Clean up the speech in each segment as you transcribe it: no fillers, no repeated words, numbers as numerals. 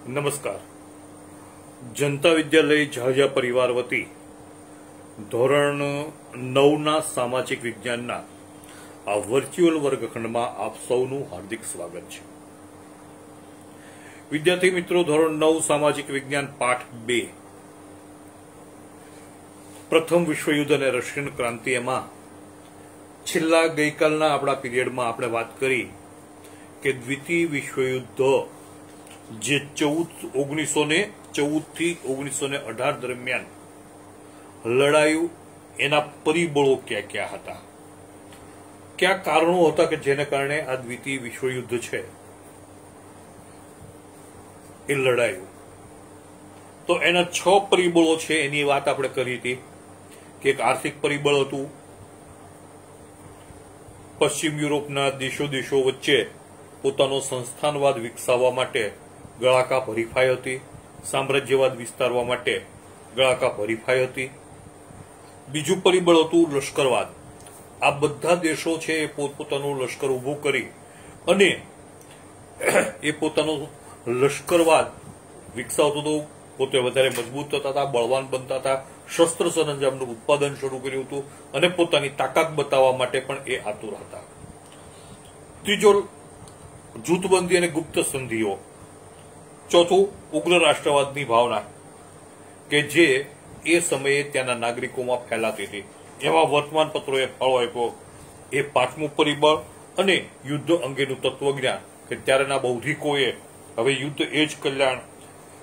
નમસ્કાર. જનતા વિદ્યાલય ઝાઝા પરિવાર વતી ધોરણ 9ના સામાજિક વિજ્ઞાનના આ વર્ચ્યુઅલ વર્ગખંડમાં આપ સૌનું હાર્દિક સ્વાગત છે. વિદ્યાર્થી મિત્રો, ધોરણ 9 સામાજિક વિજ્ઞાન પાઠ 2 પ્રથમ વિશ્વયુદ્ધ અને રશિયન ક્રાંતિ, એમાં છેલ્લા ગઈકાલના આપણા પીરિયડમાં આપણે વાત કરી કે દ્વિતીય વિશ્વયુદ્ધ જે 1914 થી 1918 દરમિયાન લડાયું, એના પરિબળો ક્યાં ક્યાં હતા, કયા કારણો હતા કે જેને કારણે આ દ્વિતીય વિશ્વયુદ્ધ છે એ લડાયું. તો એના 6 પરિબળો છે, એની વાત આપણે કરી હતી કે એક આર્થિક પરિબળ હતું, પશ્ચિમ યુરોપના દેશો વચ્ચે પોતાનો સંસ્થાનવાદ વિકસાવવા માટે ગળાકાપ હરીફાઈ હતી, સામ્રાજ્યવાદ વિસ્તારવા માટે ગળાકાપ હરીફાઈ હતી. બીજું પરિબળ હતું લશ્કરવાદ. આ બધા દેશો છે એ પોતપોતાનું લશ્કર ઉભું કરી અને એ પોતાનો લશ્કરવાદ વિકસાવતો હતો, પોતે વધારે મજબૂત થતા હતા, બળવાન બનતા હતા, શસ્ત્ર સરંજામનું ઉત્પાદન શરૂ કર્યું હતું અને પોતાની તાકાત બતાવવા માટે પણ એ આતુર હતા. ત્રીજો જૂથબંધી અને ગુપ્ત સંધિઓ. ચોથું ઉગ્ર રાષ્ટ્રવાદની ભાવના કે જે એ સમયે ત્યાંના નાગરિકોમાં ફેલાતી હતી, એમાં વર્તમાન પત્રોએ ફાળો આપ્યો. એ પાંચમું પરિબળ. અને યુદ્ધ અંગેનું તત્વજ્ઞાન કે ત્યારેના બૌદ્ધિકોએ હવે યુદ્ધ એ જ કલ્યાણ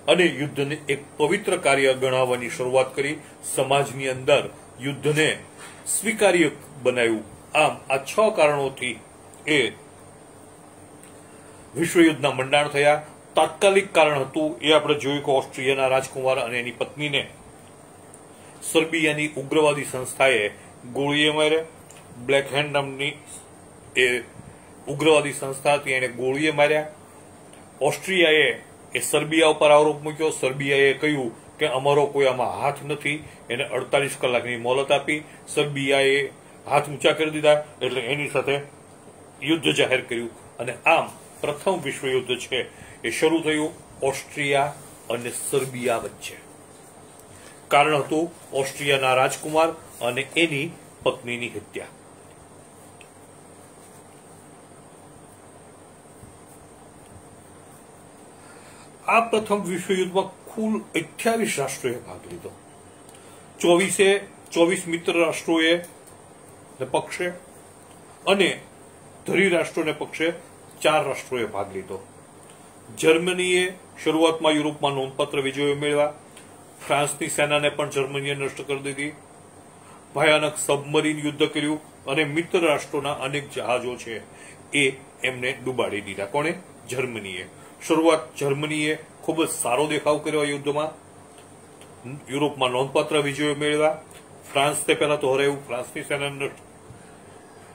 અને યુદ્ધને એક પવિત્ર કાર્ય ગણાવવાની શરૂઆત કરી, સમાજની અંદર યુદ્ધને સ્વીકાર્ય બનાવ્યું. આમ આ 6 કારણોથી એ વિશ્વયુદ્ધના મંડાણ થયા. તાત્કાલિક કારણ હતું એ આપણે જોયું કે ઓસ્ટ્રિયાના રાજકુમાર અને એની પત્નીને સર્બિયાની ઉગ્રવાદી સંસ્થાએ ગોળીએ માર્યા. બ્લેક હેન્ડ નામની એ ઉગ્રવાદી સંસ્થા હતી, એને ગોળીએ માર્યા. ઓસ્ટ્રિયાએ એ સર્બિયા ઉપર આરોપ મૂક્યો. સર્બિયાએ કહ્યું કે અમારો કોઈ આમાં હાથ નથી, એને 48 કલાકની મોહલત આપી. સર્બિયાએ હાથ ઊંચા કરી દીધા એટલે એની સાથે યુદ્ધ જાહેર કર્યું અને આમ પ્રથમ વિશ્વયુદ્ધ છે એ શરૂ થયું ઓસ્ટ્રિયા અને સર્બિયા વચ્ચે. કારણ હતું ઓસ્ટ્રિયાના રાજકુમાર અને એની પત્નીની હત્યા. આ પ્રથમ વિશ્વયુદ્ધમાં કુલ 28 રાષ્ટ્રોએ ભાગ લીધો. 24 મિત્ર રાષ્ટ્રોએ પક્ષે અને ધરી રાષ્ટ્રોને પક્ષે 4 રાષ્ટ્રોએ ભાગ લીધો. જર્મનીએ શરૂઆતમાં યુરોપમાં નોંધપાત્ર વિજયો મેળવ્યા. ફ્રાન્સની સેનાને પણ જર્મનીએ નષ્ટ કરી દીધી. ભયાનક સબમરીન યુદ્ધ કર્યું અને મિત્ર રાષ્ટ્રોના અનેક જહાજો છે એ એમને ડૂબાડી દીધા. કોણે? જર્મનીએ. શરૂઆત જર્મનીએ ખૂબ જ સારો દેખાવ કર્યો આ યુદ્ધમાં, યુરોપમાં નોંધપાત્ર વિજયો મેળવ્યા. ફ્રાન્સને પહેલા તો હરાયું, ફ્રાન્સની સેનાને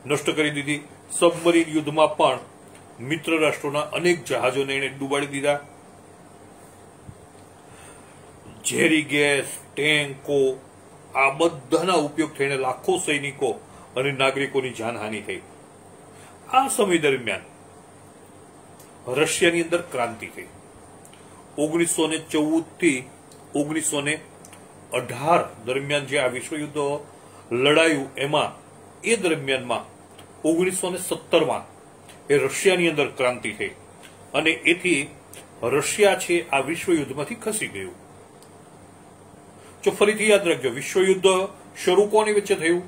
નષ્ટ કરી દીધી. સબમરીન યુદ્ધમાં પણ મિત્ર રાષ્ટ્રોના અનેક જહાજોને એને ડૂબાડી દીધા. ઝેરી ગેસ, ટેન્કો, આ બધાના ઉપયોગ થઈને લાખો સૈનિકો અને નાગરિકોની જાનહાનિ થઈ. આ સમય દરમિયાન રશિયાની અંદર ક્રાંતિ થઈ. 1914 થી 1918 દરમિયાન જે આ વિશ્વયુદ્ધ લડાયું, એમાં એ દરમિયાનમાં 1917માં એ રશિયાની અંદર ક્રાંતિ થઈ અને એથી રશિયા છે આ વિશ્વયુદ્ધમાંથી ખસી ગયું. જો ફરીથી યાદ રાખજો, વિશ્વયુદ્ધ શરૂ કોની વચ્ચે થયું?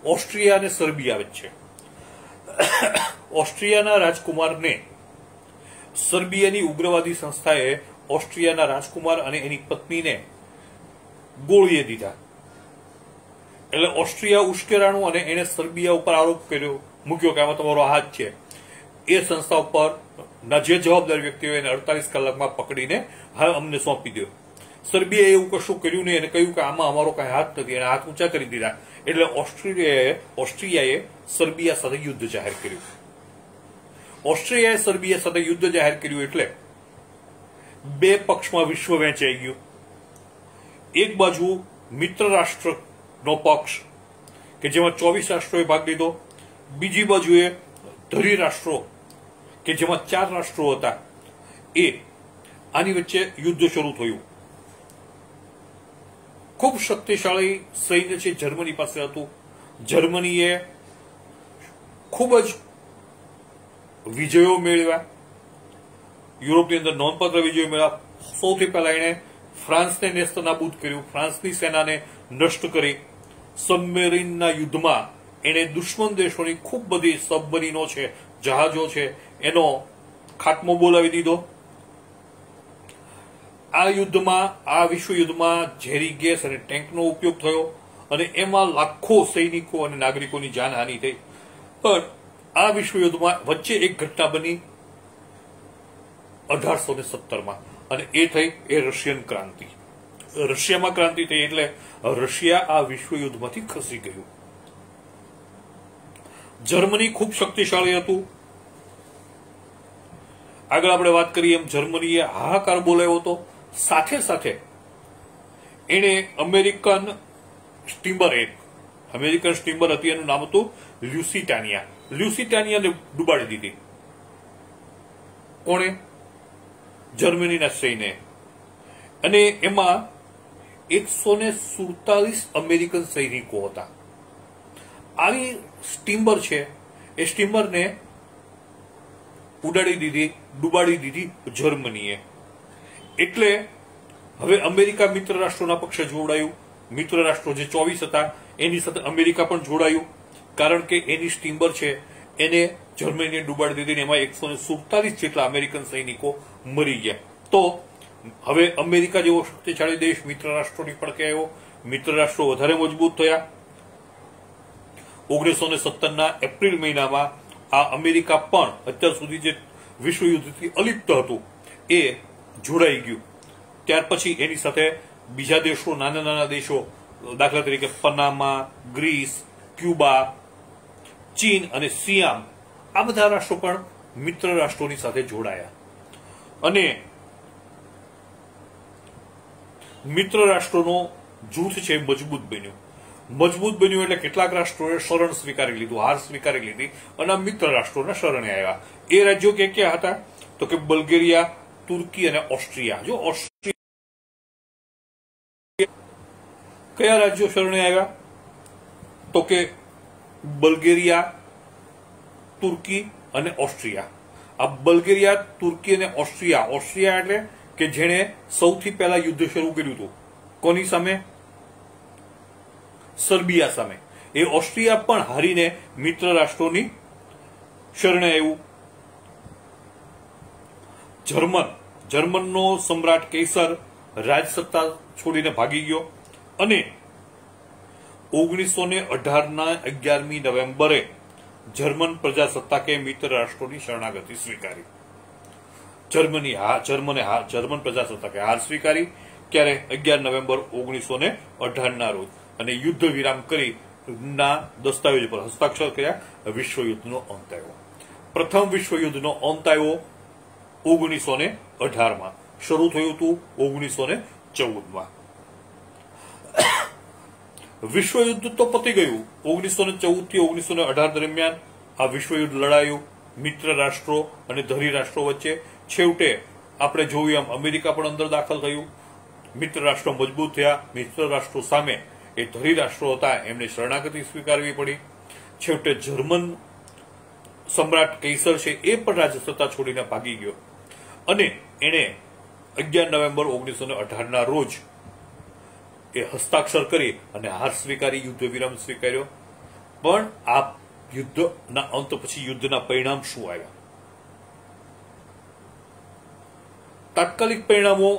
ઓસ્ટ્રિયા અને સર્બિયા વચ્ચે. ઓસ્ટ્રિયાના રાજકુમારને સર્બિયાની ઉગ્રવાદી સંસ્થાએ ઓસ્ટ્રિયાના રાજકુમાર અને એની પત્નીને ગોળીએ દીધા. એટલે ઓસ્ટ્રિયા ઉશ્કેરાણું અને એને સર્બિયા ઉપર આરોપ મૂક્યો કે આમાં તમારો હાથ છે. એ સંસ્થા ઉપર જે જવાબદાર વ્યક્તિઓ એને 48 કલાકમાં પકડીને હા અમને સોંપી દો. સર્બિયાએ એવું કશું કર્યું નહીં, એને કહ્યું કે આમાં અમારો કઈ હાથ નથી, એને હાથ ઊંચા કરી દીધા. એટલે ઓસ્ટ્રિયાએ સર્બિયા સાથે યુદ્ધ જાહેર કર્યું. ઓસ્ટ્રિયાએ સર્બિયા સાથે યુદ્ધ જાહેર કર્યું એટલે બે પક્ષમાં વિશ્વ વહેંચાઈ ગયું. એક બાજુ મિત્ર રાષ્ટ્રનો પક્ષ કે જેમાં 24 રાષ્ટ્રોએ ભાગ લીધો, બીજી બાજુએ ધરી રાષ્ટ્રો કે જેમાં 4 રાષ્ટ્રો હતા એ આની વચ્ચે યુદ્ધ શરૂ થયું. ખૂબ શક્તિશાળી સૈન્ય છે જર્મની પાસે હતું. જર્મનીએ ખૂબ જ વિજયો મેળવ્યા, યુરોપની અંદર નોંધપાત્ર વિજયો મેળવ્યા. સૌથી પહેલા એણે ફ્રાન્સને નેસ્તનાબૂદ કર્યું, ફ્રાન્સની સેનાને નષ્ટ કરી. સબમેરીનના યુદ્ધમાં એણે દુશ્મન દેશોની ખૂબ બધી સબમરીનો છે, જહાજો છે, એનો ખાત્મો બોલાવી દીધો. આ યુદ્ધમાં, આ વિશ્વ યુદ્ધમાં ઝેરી ગેસ અને ટેન્કનો ઉપયોગ થયો અને એમાં લાખો સૈનિકો અને નાગરિકોની જાનહાનિ થઈ. પણ આ વિશ્વ યુદ્ધમાં વચ્ચે એક ઘટના બની 1817માં, અને એ થઈ એ રશિયન ક્રાંતિ. રશિયામાં ક્રાંતિ થઈ એટલે રશિયા આ વિશ્વ યુદ્ધમાંથી ખસી ગયું. જર્મની ખૂબ શક્તિશાળી હતું. આગળ આપણે વાત કરીએ એમ જર્મનીએ હાહાકાર બોલાવ્યો હતો. સાથે સાથે એણે અમેરિકન સ્ટીમર હતી, એનું નામ હતું લ્યુસિટાનિયાને ડૂબાડી દીધી. કોણે? જર્મનીના સૈન્યએ. અને એમાં 147 અમેરિકન સૈનિકો હતા. આવી સ્ટીમર છે, એ સ્ટીમરને ઉડાડી દીધી, ડૂબાડી દીધી જર્મનીએ. એટલે હવે અમેરિકા મિત્ર રાષ્ટ્રોના પક્ષે જોડાયું. મિત્ર રાષ્ટ્રો જે 24 હતા એની સાથે અમેરિકા પણ જોડાયું, કારણ કે એની સ્ટીમર છે એને જર્મનીને ડૂબાડી દીધી. એમાં 147 જેટલા અમેરિકન સૈનિકો મરી ગયા. તો હવે અમેરિકા જેવો શક્તિશાળી દેશ મિત્ર રાષ્ટ્રોની પડખે આવ્યો. મિત્ર રાષ્ટ્રો વધારે મજબૂત થયા. 1917ના એપ્રિલ મહિનામાં આ અમેરિકા પણ અત્યાર સુધી જે વિશ્વયુદ્ધથી અલિપ્ત હતું એ જોડાઈ ગયું. ત્યાર પછી એની સાથે બીજા દેશો, નાના નાના દેશો, દાખલા તરીકે પનામા, ગ્રીસ, ક્યુબા, ચીન અને સિયામ, આ બધા રાષ્ટ્રો પણ મિત્ર રાષ્ટ્રોની સાથે જોડાયા. અને મિત્ર રાષ્ટ્રોનો જૂથ છે મજબૂત બન્યું. મજબૂત બન્યું એટલે કેટલાક રાષ્ટ્રોએ શરણ સ્વીકારી લીધું, હાર સ્વીકારી લીધી અને મિત્ર રાષ્ટ્રોના શરણે આવ્યા. એ રાજ્યો ક્યાં હતા? તો કે બલ્ગેરિયા, તુર્કી અને ઓસ્ટ્રિયા. જો ઓસ્ટ્રિયા કયા રાજ્યો શરણે આવ્યા? તો કે બલ્ગેરિયા, તુર્કી અને ઓસ્ટ્રિયા. આ બલ્ગેરિયા, તુર્કી અને ઓસ્ટ્રિયા. ઓસ્ટ્રિયા એટલે કે જેણે સૌથી પહેલા યુદ્ધ શરૂ કર્યું હતું. કોની સામે? સર્બિયા સામે. એ ઓસ્ટ્રિયા પણ હારીને મિત્ર રાષ્ટ્રોની શરણે આવ્યું. જર્મનનો સમ્રાટ કૈસર રાજસત્તા છોડીને ભાગી ગયો અને 1918ના 11મી નવેમ્બરે જર્મન પ્રજાસત્તાકે મિત્ર રાષ્ટ્રોની શરણાગતિ સ્વીકારી. જર્મન પ્રજાસત્તાકે હાર સ્વીકારી. ક્યારે? 11 નવેમ્બર 1918ના રોજ. અને યુદ્ધ વિરામ કરી ના દસ્તાવેજ પર હસ્તાક્ષર કર્યા. વિશ્વયુદ્ધનો અંત આવ્યો. પ્રથમ વિશ્વયુદ્ધનો અંત આવ્યો 1918માં. શરૂ થયું હતું 1914માં. વિશ્વયુદ્ધ તો પતી ગયું. 1914 થી 1918 દરમિયાન આ વિશ્વયુદ્ધ લડાયું મિત્ર રાષ્ટ્રો અને ધરી રાષ્ટ્રો વચ્ચે. છેવટે આપણે જોયું એમ અમેરિકા પણ અંદર દાખલ થયું. મિત્ર રાષ્ટ્રો મજબૂત થયા. મિત્ર રાષ્ટ્રો સામે એ ધરી રાષ્ટ્રો હતા એમને શરણાગતિ સ્વીકારવી પડી. છેવટે જર્મન સમ્રાટ કૈસર છે એ પણ રાજસત્તા છોડીને ભાગી ગયો અને એણે 11 નવેમ્બર 1918ના રોજ એ હસ્તાક્ષર કરી અને હાર સ્વીકારી, યુદ્ધ વિરામ સ્વીકાર્યો. પણ આ યુદ્ધના અંત પછી યુદ્ધના પરિણામ શું આવ્યા? તાત્કાલિક પરિણામો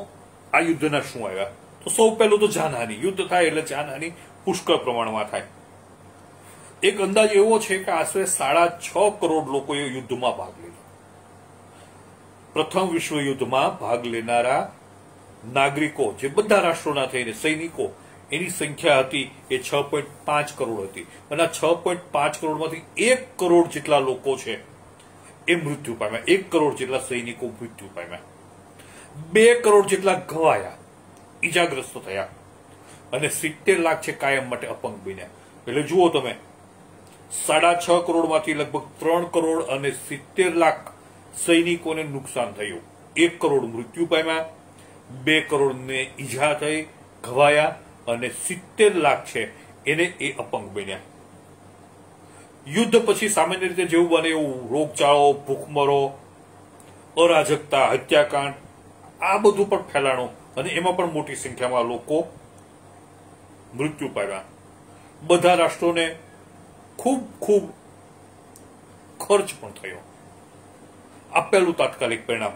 આ યુદ્ધના શું આવ્યા? તો સૌ પહેલું તો જાનહાનિ. યુદ્ધ થાય એટલે જાનહાનિ પુષ્કળ પ્રમાણમાં થાય. એક અંદાજ એવો છે કે આશરે 6.5 કરોડ લોકોએ યુદ્ધમાં ભાગ લીધો. પ્રથમ વિશ્વ યુદ્ધમાં ભાગ લેનારા નાગરિકો જે બધા રાષ્ટ્રોના થઈને સૈનિકો, એની સંખ્યા હતી એ 6.5 કરોડ હતી. અને આ 6.5 કરોડમાંથી 1 કરોડ જેટલા લોકો છે એ મૃત્યુ પામ્યા. 1 કરોડ જેટલા સૈનિકો મૃત્યુ પામ્યા. 2 કરોડ જેટલા ઘવાયા, ઈજાગ્રસ્ત થયા અને 70 લાખ છે કાયમ માટે અપંગ બન્યા. એટલે જુઓ તમે, 6.5 કરોડમાંથી લગભગ 3 કરોડ અને 70 લાખ સૈનિકોને નુકસાન થયું 1 કરોડ મૃત્યુ પામ્યા, 2 કરોડને ઈજા થઈ, ઘવાયા અને 70 લાખ છે એને એ અપંગ બન્યા. યુદ્ધ પછી સામાન્ય રીતે જેવું બને એવું રોગચાળો, ભૂખમરો, અરાજકતા, હત્યાકાંડ આ બધું પણ ફેલાણું અને એમાં પણ મોટી સંખ્યામાં લોકો મૃત્યુ પામ્યા. બધા રાષ્ટ્રોને ખૂબ ખૂબ ખર્ચ પણ થયો. આપેલું તાત્કાલિક પરિણામ.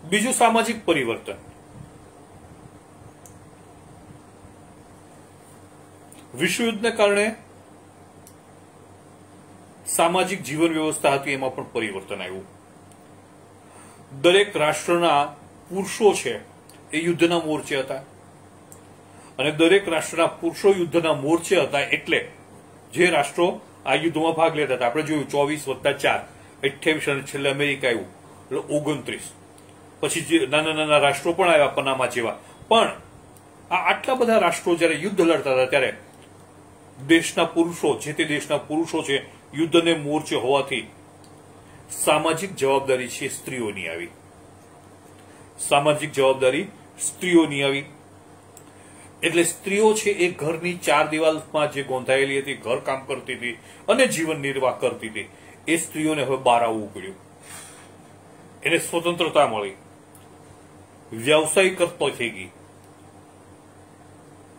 બીજું સામાજિક પરિવર્તન. વિશ્વયુદ્ધને કારણે સામાજિક જીવન વ્યવસ્થા હતી એમાં પણ પરિવર્તન આવ્યું. દરેક રાષ્ટ્રના પુરુષો છે એ યુદ્ધના મોરચે હતા અને દરેક રાષ્ટ્રના પુરુષો યુદ્ધના મોરચે હતા એટલે જે રાષ્ટ્રો આ યુદ્ધમાં ભાગ લેતા હતા, આપણે જોયું 24+4 28 અને છેલ્લે અમેરિકા આવ્યું એટલે 29. પછી જે નાના નાના રાષ્ટ્રો પણ આવ્યા, પનામા જેવા. પણ આ આટલા બધા રાષ્ટ્રો જયારે યુદ્ધ લડતા હતા ત્યારે દેશના પુરુષો, જે તે દેશના પુરુષો છે યુદ્ધને મોરચે હોવાથી સામાજિક જવાબદારી છે સ્ત્રીઓની આવી. સામાજિક જવાબદારી સ્ત્રીઓની આવી એટલે સ્ત્રીઓ છે એ ઘરની 4 દિવાલમાં જે ગોંધાયેલી હતી, ઘર કામ કરતી હતી અને જીવન નિર્વાહ કરતી હતી, એ સ્ત્રીઓને હવે બહાર આવવું પડ્યું. એને સ્વતંત્રતા મળી, વ્યવસાય કરતો થઈ ગઈ.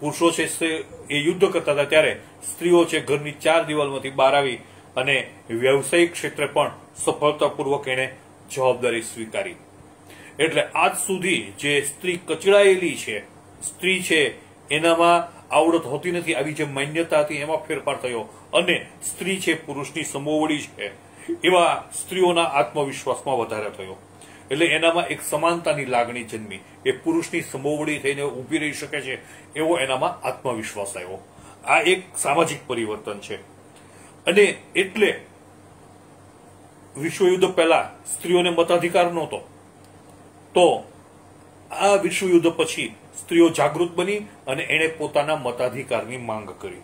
પુરુષો છે એ યુદ્ધ કરતા હતા ત્યારે સ્ત્રીઓ છે ઘરની 4 દિવાલમાંથી બહાર આવી અને વ્યવસાયિક ક્ષેત્રે પણ સફળતાપૂર્વક એને જવાબદારી સ્વીકારી. એટલે આજ સુધી જે સ્ત્રી કચડાયેલી છે, સ્ત્રી છે એનામાં આવડત હોતી નથી, આવી જે માન્યતા હતી એમાં ફેરફાર થયો અને સ્ત્રી છે પુરુષની સમોવડી છે એવા સ્ત્રીઓના આત્મવિશ્વાસમાં વધારો થયો. એટલે એનામાં એક સમાનતાની લાગણી જન્મી. એ પુરુષની સમોવડી થઈને ઉભી રહી શકે છે એવો એનામાં આત્મવિશ્વાસ આવ્યો. આ એક સામાજિક પરિવર્તન છે. અને એટલે વિશ્વયુદ્ધ પહેલા સ્ત્રીઓને મતાધિકાર નહોતો, તો આ વિશ્વયુદ્ધ પછી સ્ત્રીઓ જાગૃત બની અને એણે પોતાના મતાધિકારની માંગ કરી.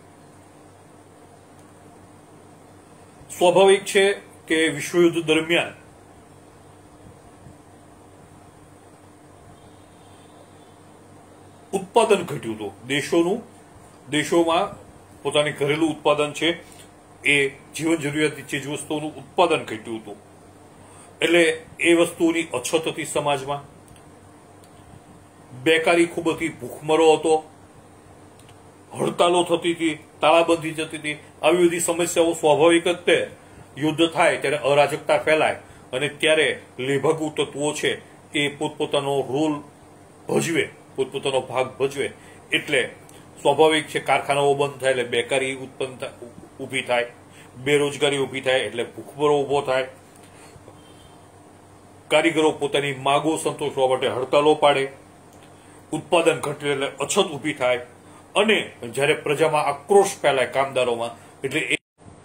સ્વાભાવિક છે કે વિશ્વયુદ્ધ દરમિયાન ઉત્પાદન ઘટ્યું હતું. દેશોમાં પોતાની ઘરેલું ઉત્પાદન છે એ જીવન જરૂરિયાતની ચીજવસ્તુઓનું ઉત્પાદન ઘટ્યું હતું. એટલે એ વસ્તુઓની અછત હતી સમાજમાં. બેકારી ખૂબ હતી, ભૂખમરો હતો, હડતાલો થતી હતી, તાળાબંધી થતી હતી. આવી બધી સમસ્યાઓ સ્વાભાવિક જ તે યુદ્ધ થાય ત્યારે અરાજકતા ફેલાય અને ત્યારે લેભાગુ તત્વો છે એ પોતપોતાનો રોલ ભજવે, પોતપોતાનો ભાગ ભજવે. એટલે સ્વાભાવિક છે કારખાનાઓ બંધ થાય એટલે બેકારી ઉભી થાય, બેરોજગારી ઉભી થાય એટલે ભૂખમરો ઉભો થાય. કારીગરો પોતાની માગો સંતોષવા માટે હડતાલો પાડે, ઉત્પાદન ઘટે એટલે અછત ઉભી થાય અને જ્યારે પ્રજામાં આક્રોશ ફેલાય કામદારોમાં, એટલે એ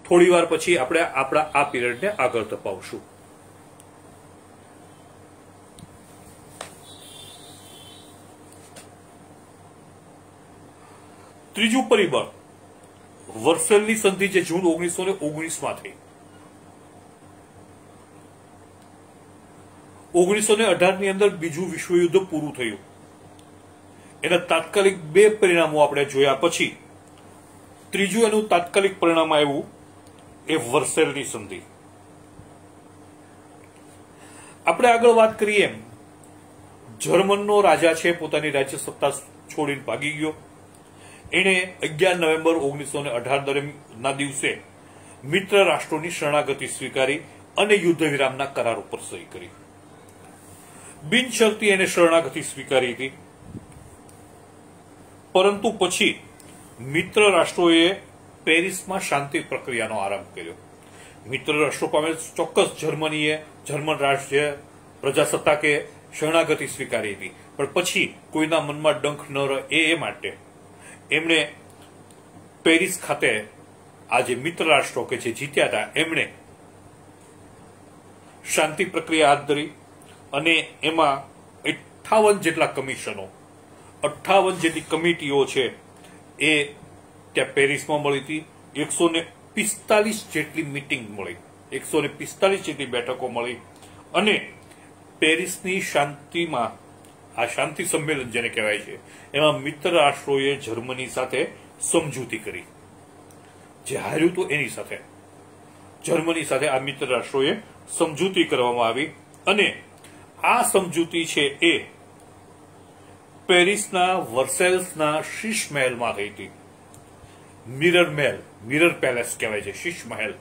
થોડી વાર પછી આપણે આપણા આ પીરિયડને આગળ ધપાવશું. ત્રીજું પરિબળ વર્સેલની સંધિ જે જૂન 1919માં થઈ. 1918 ની અંદર બીજું વિશ્વયુદ્ધ પૂરું થયું. એના તાત્કાલિક 2 પરિણામો આપણે જોયા પછી ત્રીજું એનું તાત્કાલિક પરિણામ આવ્યું એ વર્સેલની સંધિ. આપણે આગળ વાત કરીએ એમ જર્મનનો રાજા છે પોતાની રાજ્ય સત્તા છોડીને ભાગી ગયો. એણે 11 નવેમ્બર 1918 ના દિવસે મિત્ર રાષ્ટ્રોની શરણાગતિ સ્વીકારી અને યુદ્ધ વિરામના કરાર ઉપર સહી કરી. બિનશરતી એને શરણાગતિ સ્વીકારી હતી. પરંતુ પછી મિત્ર રાષ્ટ્રોએ પેરિસમાં શાંતિ પ્રક્રિયાનો આરંભ કર્યો. મિત્ર રાષ્ટ્રો પામે ચોક્કસ જર્મન રાજ્ય પ્રજાસત્તાકે શરણાગતિ સ્વીકારી હતી, પણ પછી કોઈના મનમાં ડંખ ન રહે એ માટે એમણે પેરિસ ખાતે આ જે મિત્ર રાષ્ટ્રો કે જે જીત્યા હતા એમણે શાંતિ પ્રક્રિયા હાથ ધરી અને એમાં 58 જેટલા કમિશનો, 58 જેટલી કમિટીઓ છે એ ત્યાં પેરિસમાં મળી હતી. 145 જેટલી મીટિંગ મળી, 145 જેટલી બેઠકો મળી અને પેરિસની શાંતિમાં, આ શાંતિ સંમેલન જેને કહેવાય છે, એમાં મિત્ર રાષ્ટ્રોએ જર્મની સાથે સમજૂતી કરી. જે હાર્યું હતું એની સાથે જર્મની સાથે આ મિત્ર રાષ્ટ્રોએ સમજૂતી કરવામાં આવી અને આ સમજૂતી છે એ પેરિસના વર્સેલ્સના શીશ મહેલમાં થઈ હતી. મિરર પેલેસ કહેવાય છે, શીશ મહેલ.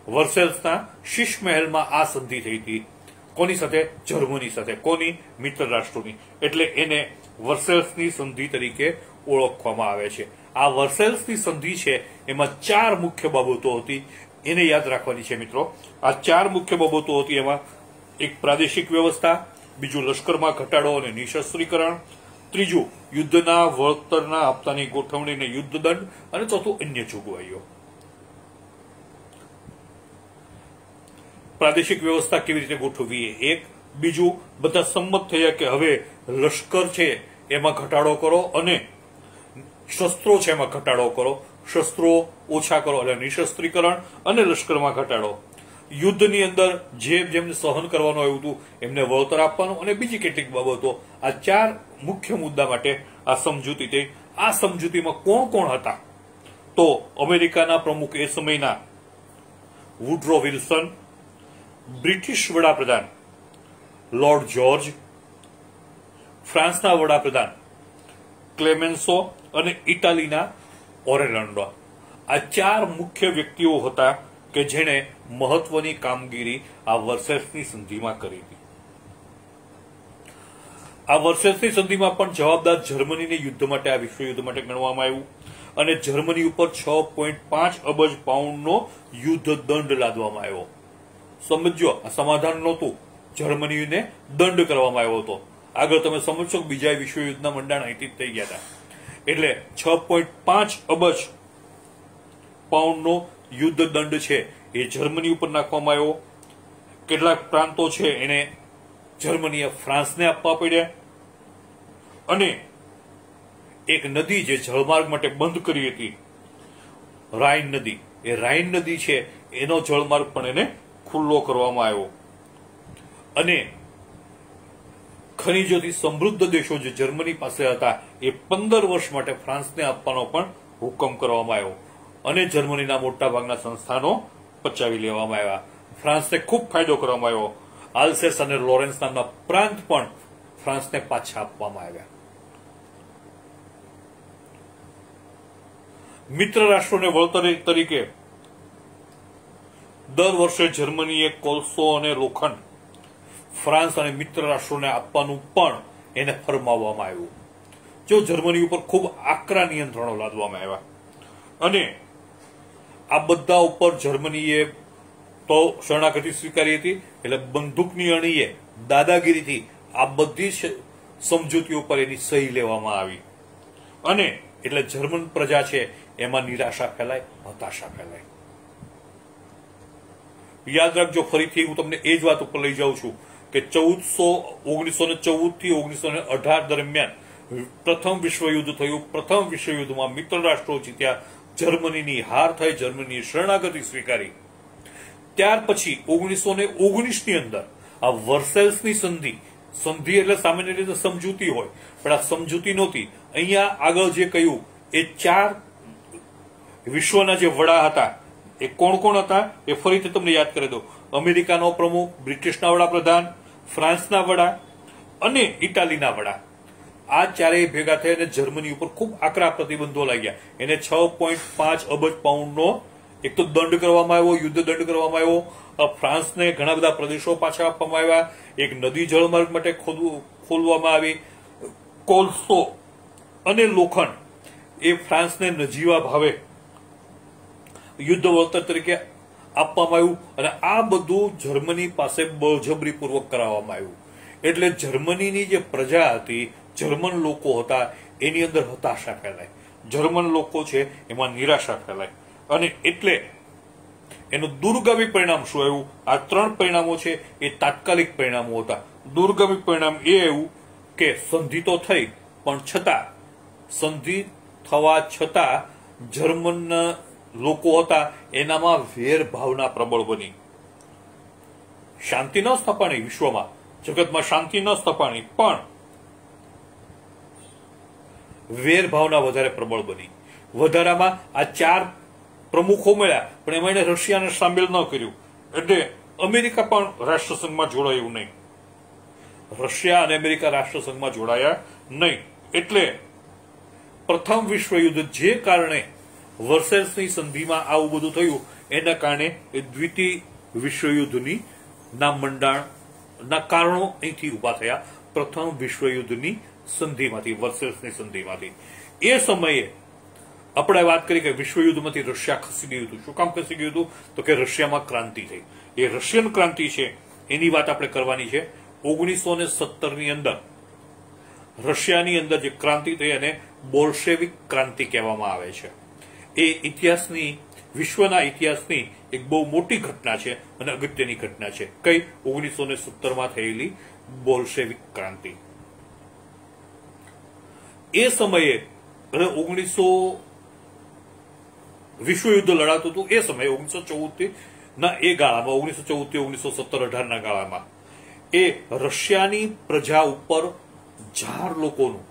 વર્સેલ્સના શીશ મહેલમાં આ સંધિ થઈ હતી. કોની સાથે? જર્મની સાથે. કોની? મિત્ર રાષ્ટ્રોની. એટલે એને વર્સેલ્સની સંધિ તરીકે ઓળખવામાં આવે છે. આ વર્સેલ્સની સંધિ છે એમાં 4 મુખ્ય બાબતો હતી, એને યાદ રાખવાની છે મિત્રો. આ 4 મુખ્ય બાબતો હતી. એમાં એક પ્રાદેશિક વ્યવસ્થા, બીજું લશ્કરમાં ઘટાડો અને નિશસ્ત્રીકરણ, ત્રીજું યુદ્ધના વળતરના હપ્તાની ગોઠવણી અને યુદ્ધ દંડ, અને ચોથું અન્ય જોગવાઈઓ. પ્રાદેશિક વ્યવસ્થા કેવી રીતે ગોઠવવી એક, બીજું બધા સંમત થયા કે હવે લશ્કર છે એમાં ઘટાડો કરો અને શસ્ત્રો છે એમાં ઘટાડો કરો, શસ્ત્રો ઓછા કરો એટલે નિશસ્ત્રીકરણ અને લશ્કરમાં ઘટાડો. યુદ્ધની અંદર જેમને સહન કરવાનું આવ્યું હતું એમને વળતર આપવાનું અને બીજી કેટલીક બાબતો. આ 4 મુખ્ય મુદ્દા માટે આ સમજૂતી થઈ. આ સમજૂતીમાં કોણ કોણ હતા? તો અમેરિકાના પ્રમુખ એ સમયના વુડરો વિલ્સન, બ્રિટિશ વડાપ્રધાન લોર્ડ જોર્જ, ફ્રાન્સના વડાપ્રધાન ક્લેમેન્સો અને ઇટાલીના ઓરેલન્ડો. આ 4 મુખ્ય વ્યક્તિઓ હતા કે જેણે મહત્વની કામગીરી આ વર્સેલ્સની સંધિમાં કરી હતી. આ વર્સેલ્સની સંધિમાં પણ જવાબદાર જર્મનીને યુદ્ધ માટે, આ વિશ્વયુદ્ધ માટે ગણવામાં આવ્યું અને જર્મની ઉપર 6.5 અબજ પાઉન્ડનો યુદ્ધ દંડ લાદવામાં આવ્યો. સમજો, આ સમાધાન નહોતું, જર્મનીને દંડ કરવામાં આવ્યો હતો. આગળ તમે સમજશો કે બીજા વિશ્વયુદ્ધના મંડાણ અહીંથી જ થઈ ગયા હતા. એટલે 6.5 અબજ પાઉન્ડનો યુદ્ધ દંડ છે એ જર્મની ઉપર નાખવામાં આવ્યો. કેટલાક પ્રાંતો છે એને જર્મનીએ ફ્રાન્સને આપવા પડ્યા અને એક નદી જે જળમાર્ગ માટે બંધ કરી હતી, રાઇન નદી, એ રાઇન નદી છે એનો જળમાર્ગ પણ એને ખુલ્લો કરવામાં આવ્યો અને ખનીજોથી સમૃદ્ધ દેશો જે જર્મની પાસે હતા એ 15 વર્ષ માટે ફ્રાન્સને આપવાનો પણ હુકમ કરવામાં આવ્યો અને જર્મનીના મોટાભાગના સંસ્થાનો પચાવી લેવામાં આવ્યા. ફ્રાન્સને ખૂબ ફાયદો કરવામાં આવ્યો. આલ્સેસ અને લોરેન્સ નામના પ્રાંત પણ ફ્રાન્સને પાછા આપવામાં આવ્યા. મિત્ર રાષ્ટ્રોને વળતર તરીકે દર વર્ષે જર્મનીએ કોલસો અને લોખંડ ફ્રાન્સ અને મિત્ર રાષ્ટ્રોને આપવાનું પણ એને ફરમાવવામાં આવ્યું. જો જર્મની ઉપર ખૂબ આકરા નિયંત્રણો લાદવામાં આવ્યા અને આ બધા ઉપર જર્મનીએ તો શરણાગતિ સ્વીકારી હતી. એટલે બંદૂકની અણીએ દાદાગીરીથી આ બધી સમજૂતીઓ પર એની સહી લેવામાં આવી અને એટલે જર્મન પ્રજા છે એમાં નિરાશા ફેલાય, હતાશા ફેલાય. યાદ રાખજો, ફરીથી હું તમને એ જ વાત ઉપર લઈ જાઉં છું કે 1914 થી 1918 દરમિયાન પ્રથમ વિશ્વયુદ્ધ થયું. પ્રથમ વિશ્વયુદ્ધમાં મિત્ર રાષ્ટ્રો જીત્યા, જર્મનીની હાર થઈ, જર્મનીએ શરણાગતિ સ્વીકારી. ત્યાર પછી 1919 ની અંદર આ વર્સેલ્સની સંધિ એટલે સામાન્ય રીતે સમજૂતી હોય, પણ આ સમજૂતી નહોતી. અહીંયા આગળ જે કહ્યું એ 4 વિશ્વના જે વડા હતા એ કોણ કોણ હતા એ ફરીથી તમને યાદ કરી દો. અમેરિકાનો પ્રમુખ, બ્રિટિશના વડાપ્રધાન, ફ્રાન્સના વડા અને ઇટાલીના વડા. આ ચારેય ભેગા થઈ અને જર્મની ઉપર ખૂબ આકરા પ્રતિબંધો લાગ્યા. એને 6.5 અબજ પાઉન્ડનો એક તો દંડ કરવામાં આવ્યો, યુદ્ધ દંડ કરવામાં આવ્યો. ફ્રાન્સને ઘણા બધા પ્રદેશો પાછા આપવામાં આવ્યા. એક નદી જળમાર્ગ માટે ખોલવામાં આવી. કોલસો અને લોખંડ એ ફ્રાન્સને નજીવા ભાવે યુદ્ધ વળતર તરીકે આપવામાં આવ્યું અને આ બધું જર્મની પાસે બળજબરીપૂર્વક કરાવવામાં આવ્યું. એટલે જર્મનીની જે પ્રજા હતી, જર્મન લોકો હતા, એની અંદર હતાશા ફેલાય. જર્મન લોકો છે એમાં નિરાશા ફેલાય અને એટલે એનું દૂરગામી પરિણામ શું આવ્યું? આ 3 પરિણામો છે એ તાત્કાલિક પરિણામો હતા. દૂરગામી પરિણામ એ આવ્યું કે સંધિ તો થઈ પણ છતાં સંધિ થવા છતાં લોકો હતા એનામાં વેર ભાવના પ્રબળ બની. શાંતિ ન સ્થપાણી વિશ્વમાં, જગતમાં શાંતિ ન સ્થપાણી, પણ વેર ભાવના વધારે પ્રબળ બની. વધારામાં આ 4 પ્રમુખો મળ્યા, પણ એમાં એને રશિયાને સામેલ ન કર્યું, એટલે અમેરિકા પણ રાષ્ટ્રસંઘમાં જોડાયું નહીં. રશિયા અને અમેરિકા રાષ્ટ્રસંઘમાં જોડાયા નહીં. એટલે પ્રથમ વિશ્વયુદ્ધ, જે કારણે વર્સેલ્સની સંધિમાં આવું બધું થયું, એના કારણે એ દ્વિતીય વિશ્વયુદ્ધની ના મંડાણના કારણો અહીંથી ઉભા થયા. પ્રથમ વિશ્વયુદ્ધની સંધિમાંથી, વર્સેલ્સની સંધિમાંથી. એ સમયે આપણે વાત કરી કે વિશ્વયુદ્ધમાંથી રશિયા ખસી ગયું હતું. શું કામ ખસી ગયું હતું? તો કે રશિયામાં ક્રાંતિ થઈ. એ રશિયન ક્રાંતિ છે એની વાત આપણે કરવાની છે. 1917 ની અંદર રશિયાની અંદર જે ક્રાંતિ થઈ અને બોલ્શેવિક ક્રાંતિ કહેવામાં આવે છે. એ ઇતિહાસની, વિશ્વના ઇતિહાસની એક બહુ મોટી ઘટના છે અને અગત્યની ઘટના છે. કઈ? 1917માં થયેલી બોલ્શેવિક ક્રાંતિ. એ સમયે અને વિશ્વયુદ્ધ લડાતું હતું એ સમયે 1914 ના એ ગાળામાં, 1914 1917 18 ના ગાળામાં એ રશિયાની પ્રજા ઉપર જાર લોકોનું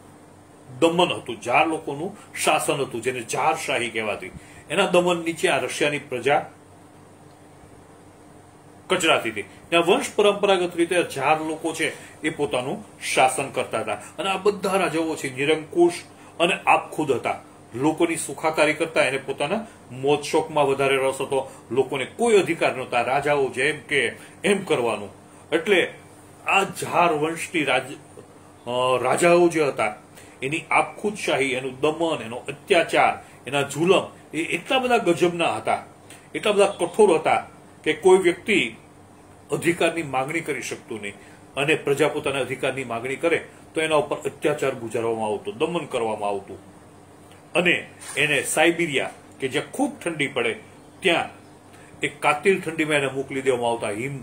દમન હતું, જાર લોકોનું શાસન હતું, જેને જારશાહી કહેવાતી. એના દમન નીચે આ રશિયાની પ્રજા કચરાતી હતી. ત્યાં વંશ પરંપરાગત રીતે જાર લોકો છે એ પોતાનું શાસન કરતા હતા. અને આ બધા રાજાઓ છે નિરંકુશ અને આપખુદ હતા. લોકોની સુખાકારી કરતા, એને પોતાના મોજ શોખમાં વધારે રસ હતો. લોકોને કોઈ અધિકાર નહોતા, રાજાઓ જેમ કે એમ કરવાનું. એટલે આ જાર વંશની રાજાઓ જે હતા એની આપખુદશાહી, એનું દમન, એનો અત્યાચાર, એના જુલમ એ એટલા બધા ગજબના હતા, એટલા બધા કઠોર હતા કે કોઈ વ્યક્તિ અધિકારની માગણી કરી શકતું નહીં. અને પ્રજા પોતાના અધિકારની માગણી કરે તો એના ઉપર અત્યાચાર ગુજારવામાં આવતો, દમન કરવામાં આવતું. અને એને સાયબિરિયા, કે જ્યાં ખૂબ ઠંડી પડે, ત્યાં એક કાતિલ ઠંડીમાં એને મોકલી દેવામાં આવતા. હિમ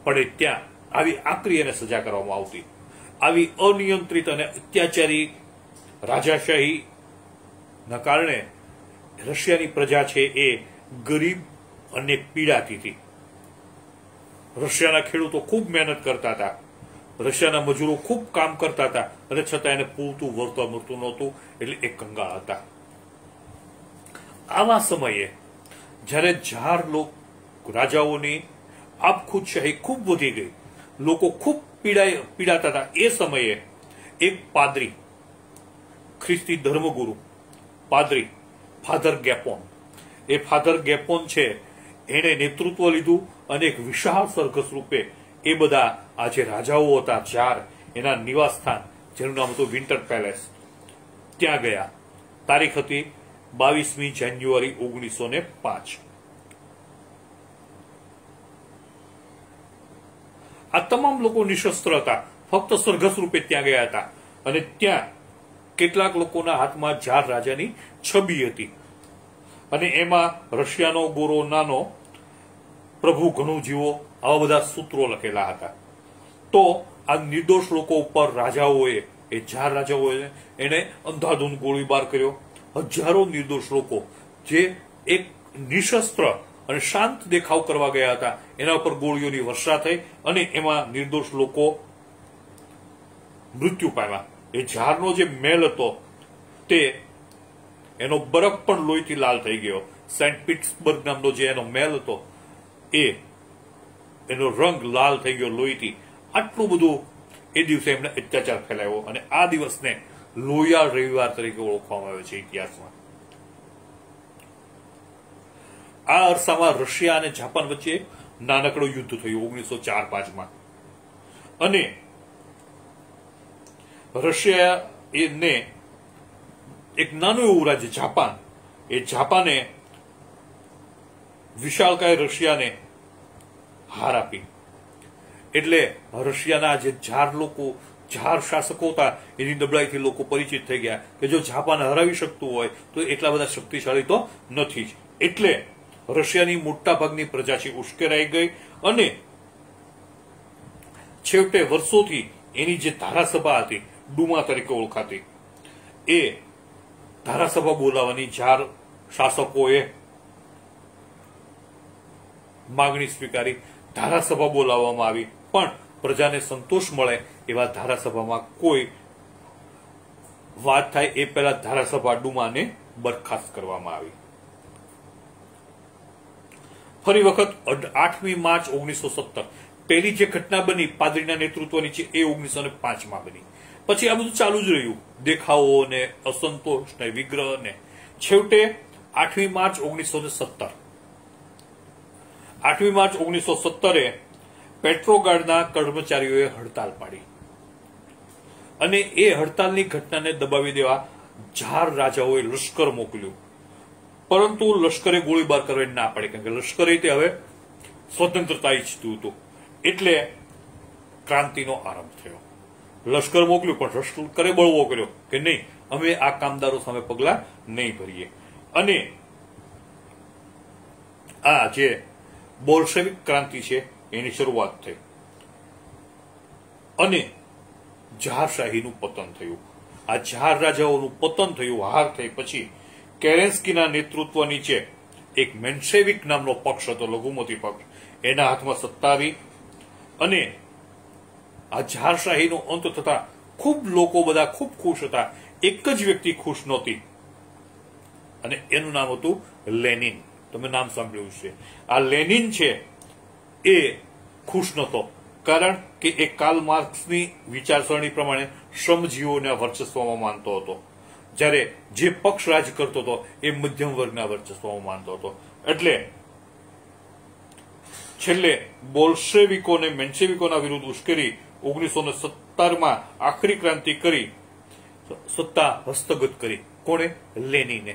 પડે ત્યાં આવી આકરી એને સજા કરવામાં આવતી. આવી અનિયંત્રિત અને અત્યાચારી રાજાશાહી ના કારણે રશિયાની પ્રજા છે એ ગરીબ અને પીડાતી હતી. રશિયાના ખેડૂતો ખૂબ મહેનત કરતા હતા, રશિયાના મજૂરો ખૂબ કામ કરતા હતા, અને છતાં એને પૂરતું વળતર મળતું નહોતું. એટલે એ કંગાળ હતા. આવા સમયે જ્યારે જાર રાજાઓની આપખુદશાહી ખૂબ વધી ગઈ, લોકો ખૂબ પીડાતા હતા, એ સમયે એક પાદરી, ખ્રિસ્તી ધર્મગુરુ પાદરી ફાધર ગેપોન, એ ફાધર ગેપોન છે એને નેતૃત્વ લીધું અને એક વિશાળ સરઘસ રૂપે એ બધા આ જે રાજાઓ હતા જાર, એના નિવાસ સ્થાન, જેનું નામ હતું વિન્ટર પેલેસ, ત્યાં ગયા. તારીખ હતી 22મી જાન્યુઆરી 1905. આ તમામ લોકો નિશસ્ત્ર હતા, ફક્ત સરઘસ રૂપે ત્યાં ગયા હતા. અને ત્યાં કેટલાક લોકોના હાથમાં જાર રાજાની છબી હતી, અને એમાં રશિયાનો ગોરો નાનો, પ્રભુ ઘણું જીવો, આવા બધા સૂત્રો લખેલા હતા. તો આ નિર્દોષ લોકો ઉપર રાજાઓએ, એ જાર રાજાઓએ એને અંધાધૂંધ ગોળીબાર કર્યો. હજારો નિર્દોષ લોકો જે એક નિશસ્ત્ર અને શાંત દેખાવ કરવા ગયા હતા, એના ઉપર ગોળીઓની વર્ષા થઈ અને એમાં નિર્દોષ લોકો મૃત્યુ પામ્યા. એ જારનો જે મહેલ હતો તે, એનો બરફ પણ લોહીથી લાલ થઈ ગયો. સેન્ટ પીટર્સબર્ગ નામનો જે એનો મહેલ હતો એનો રંગ લાલ થઈ ગયો લોહીથી. આટલું બધું એ દિવસે એમને અત્યાચાર ફેલાયો, અને આ દિવસને લોહિયાળ રવિવાર તરીકે ઓળખવામાં આવે છે ઇતિહાસમાં. આ અરસામાં રશિયા અને જાપાન વચ્ચે નાનકડું યુદ્ધ થયું 1904-05માં. અને રશિયા એને એક નાનું એવું રાજ્ય જાપાન, એ જાપાને વિશાળકાય રશિયાને હાર આપી. એટલે રશિયાના જે જાર લોકો, જાર શાસકો હતા, એની નબળાઈથી લોકો પરિચિત થઈ ગયા કે જો જાપાન હરાવી શકતું હોય તો એટલા બધા શક્તિશાળી તો નથી જ. એટલે રશિયાની મોટા ભાગની પ્રજા છે ઉશ્કેરાઈ ગઈ, અને છેવટે વર્ષોથી એની જે ધારાસભા હતી, ડુમા તરીકે ઓળખાતી, એ ધારાસભા બોલાવવાની જાર શાસકોએ માગણી સ્વીકારી, ધારાસભા બોલાવવામાં આવી, પણ પ્રજાને સંતોષ મળે એવા ધારાસભામાં કોઈ વાત થાય એ પહેલા ધારાસભા ડુમાને બરખાસ્ત કરવામાં આવી. ફરી વખત 8મી માર્ચ 1917 પહેલી જે ઘટના બની પાદરીના નેતૃત્વની છે એ 1905માં બની. પછી આ બધું ચાલુ જ રહ્યું, દેખાવો ને અસંતોષ ને વિગ્રહ ને. છેવટે 8મી માર્ચ 1917 8મી માર્ચ 1917 પેટ્રોગાર્ડના કર્મચારીઓએ હડતાલ પાડી અને એ હડતાલની ઘટનાને દબાવી દેવા ઝાર રાજાઓએ લશ્કર મોકલ્યું, પરંતુ લશ્કરે ગોળીબાર કરવાની ના પાડી, કારણ કે લશ્કરે તે હવે સ્વતંત્રતા ઈચ્છતું હતું. એટલે ક્રાંતિનો આરંભ થયો. લશ્કર મોકલ્યું પણ લશ્કરે બળવો કર્યો કે નહીં, અમે આ કામદારો સામે પગલા નહીં ભરીએ. અને આ જે બોલ્શેવિક ક્રાંતિ છે એની શરૂઆત થઈ અને ઝારશાહીનું પતન થયું. આ ઝાર રાજાઓનું પતન થયું, હાર થઈ પછી કેરેન્સ્કીના નેતૃત્વ નીચે એક મેન્શેવિક નામનો પક્ષ હતો, લઘુમતી પક્ષ, એના હાથમાં સત્તા આવી અને આ ઝારશાહીનો અંત થતા ખૂબ લોકો બધા ખૂબ ખુશ હતા. એક જ વ્યક્તિ ખુશ નહોતી અને એનું નામ હતું લેનિન. તમે નામ સાંભળ્યું છે. આ લેનિન છે એ ખુશ નહોતો, કારણ કે એ કાર્લ માર્ક્સની વિચારસરણી પ્રમાણે શ્રમજીવીઓના વર્ચસ્વમાં માનતો હતો, જ્યારે જે પક્ષ રાજ કરતો હતો એ મધ્યમ વર્ગના વર્ચસ્વમાં માનતો હતો. એટલે છેલ્લે બોલ્શેવિકોને મેન્શેવિકોના વિરુદ્ધ ઉશ્કેરી 1917માં આખરી ક્રાંતિ કરી સત્તા હસ્તગત કરી. કોણે? લેનિને.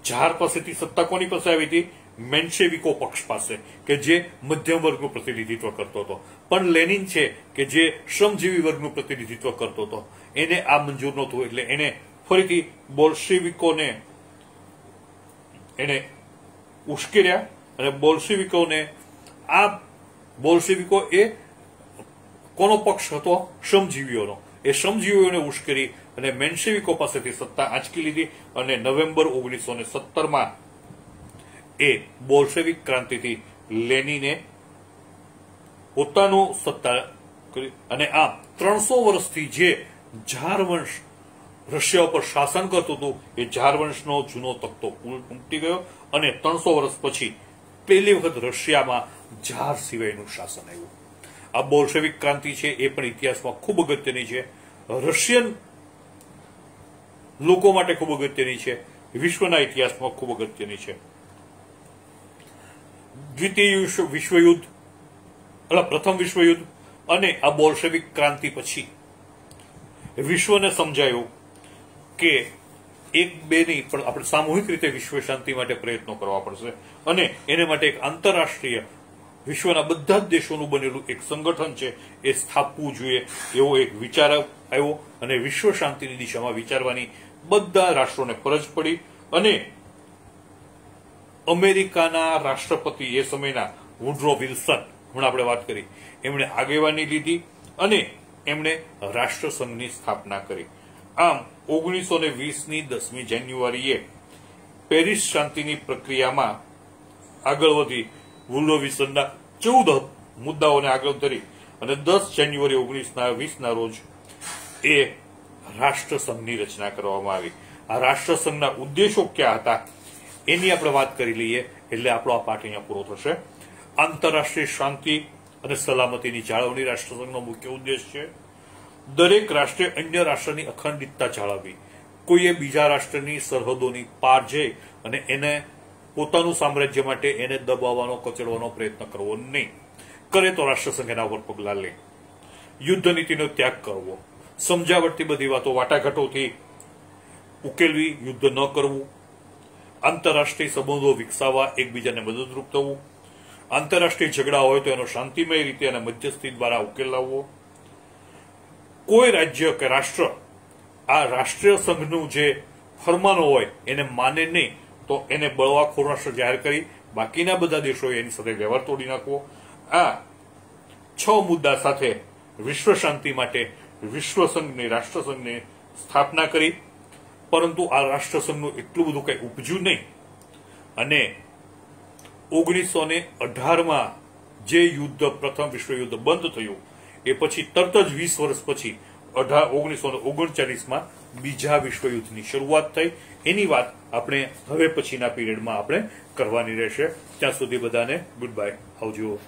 ઝાર પાસેથી સત્તા કોની પાસે આવી હતી? મેન્શેવિકો પક્ષ પાસે, કે જે મધ્યમ વર્ગનું પ્રતિનિધિત્વ કરતો હતો. પણ લેનિન છે કે જે શ્રમજીવી વર્ગનું પ્રતિનિધિત્વ કરતો હતો, એને આ મંજૂર નહોતું. એટલે એને ફરીથી બોલ્શેવિકોને એને ઉશ્કેર્યા અને બોલ્શેવિકો એ કોનો પક્ષ હતો? શ્રમજીવીઓનો. એ શ્રમજીવીઓને ઉશ્કેરી અને મેન્શેવિકો પાસેથી સત્તા આંચકી લીધી અને નવેમ્બર 1917માં એ બોલ્શેવિક ક્રાંતિથી લેનિને પોતાનું સત્તા કરી અને આ 300 વર્ષથી જે ઝાર વંશ રશિયા ઉપર શાસન કરતું હતું એ ઝાર વંશનો જૂનો તખતો ઉમટી ગયો અને 300 વર્ષ પછી પહેલી વખત રશિયામાં ઝાર સિવાયનું શાસન આવ્યું. આ બોલ્શેવિક ક્રાંતિ છે એ પણ ઇતિહાસમાં ખૂબ અગત્યની છે, રશિયન લોકો માટે ખૂબ અગત્યની છે, વિશ્વના ઇતિહાસમાં ખૂબ અગત્યની છે. પ્રથમ વિશ્વયુદ્ધ અને આ બોલ્શેવિક ક્રાંતિ પછી વિશ્વને સમજાયું કે એક બે નહીં પણ આપણે સામૂહિક રીતે વિશ્વ શાંતિ માટે પ્રયત્નો કરવા પડશે અને એને માટે એક આંતરરાષ્ટ્રીય વિશ્વના બધા જ દેશોનું બનેલું એક સંગઠન છે એ સ્થાપવું જોઈએ એવો એક વિચાર આવ્યો અને વિશ્વ શાંતિની દિશામાં વિચારવાની બધા રાષ્ટ્રોને ફરજ પડી. અને અમેરિકાના રાષ્ટ્રપતિ એ સમયના વુડરો વિલ્સન, હમણાં આપણે વાત કરી, એમણે આગેવાની લીધી અને એમણે રાષ્ટ્રસંઘની સ્થાપના કરી. આમ 1920ની 10મી જાન્યુઆરીએ પેરિસ શાંતિની પ્રક્રિયામાં આગળ વધી વુડરો વિલ્સનના 14 મુદ્દાઓને આગળ ધરી અને 10 જાન્યુઆરી 1920ના રોજ એ રાષ્ટ્રસંઘની રચના કરવામાં આવી. આ રાષ્ટ્રસંઘના ઉદ્દેશો ક્યાં હતા એની આપણે વાત કરી લઈએ એટલે આપણો આ પાઠ અહીંયા પૂરો થશે. આંતરરાષ્ટ્રીય શાંતિ અને સલામતીની જાળવણી રાષ્ટ્રસંઘનો મુખ્ય ઉદ્દેશ છે. દરેક રાષ્ટ્રે અન્ય રાષ્ટ્રની અખંડિતતા જાળવવી, કોઈએ બીજા રાષ્ટ્રની સરહદોની પાર જઈ અને એને પોતાનું સામ્રાજ્ય માટે એને દબાવવાનો કચડવાનો પ્રયત્ન કરવો નહીં. કરે તો રાષ્ટ્રસંઘ એના ઉપર પગલા લે. યુદ્ધ નીતિનો ત્યાગ કરવો, સમજાવટથી બધી વાતો વાટાઘાટોથી ઉકેલવી, યુદ્ધ ન કરવું, આંતરરાષ્ટ્રીય સંબંધો વિકસાવવા, એકબીજાને મદદરૂપ થવું, આંતરરાષ્ટ્રીય ઝઘડા હોય તો એનો શાંતિમય રીતે અને મધ્યસ્થી દ્વારા ઉકેલ લાવવો. કોઈ રાજ્ય કે રાષ્ટ્ર આ રાષ્ટ્રીય સંઘનું જે ફરમાનો હોય એને માને નહીં તો એને બળવાખોર રાષ્ટ્ર જાહેર કરી બાકીના બધા દેશોએ એની સાથે વ્યવહાર તોડી નાખવો. આ 6 મુદ્દા સાથે વિશ્વ શાંતિ માટે વિશ્વસંઘની રાષ્ટ્રસંઘની સ્થાપના કરી. પરંતુ આ રાષ્ટ્રસંઘનું એટલું બધું કઈ ઉપજ્યું નહીં અને 1918 જે યુદ્ધ પ્રથમ વિશ્વયુદ્ધ બંધ થયું એ પછી તરત જ 20 વર્ષ પછી 1939માં બીજા વિશ્વયુદ્ધની શરૂઆત થઈ. એની વાત આપણે હવે પછીના પીરિયડમાં આપણે કરવાની રહેશે. ત્યાં સુધી બધાને ગુડ બાય, આવજો.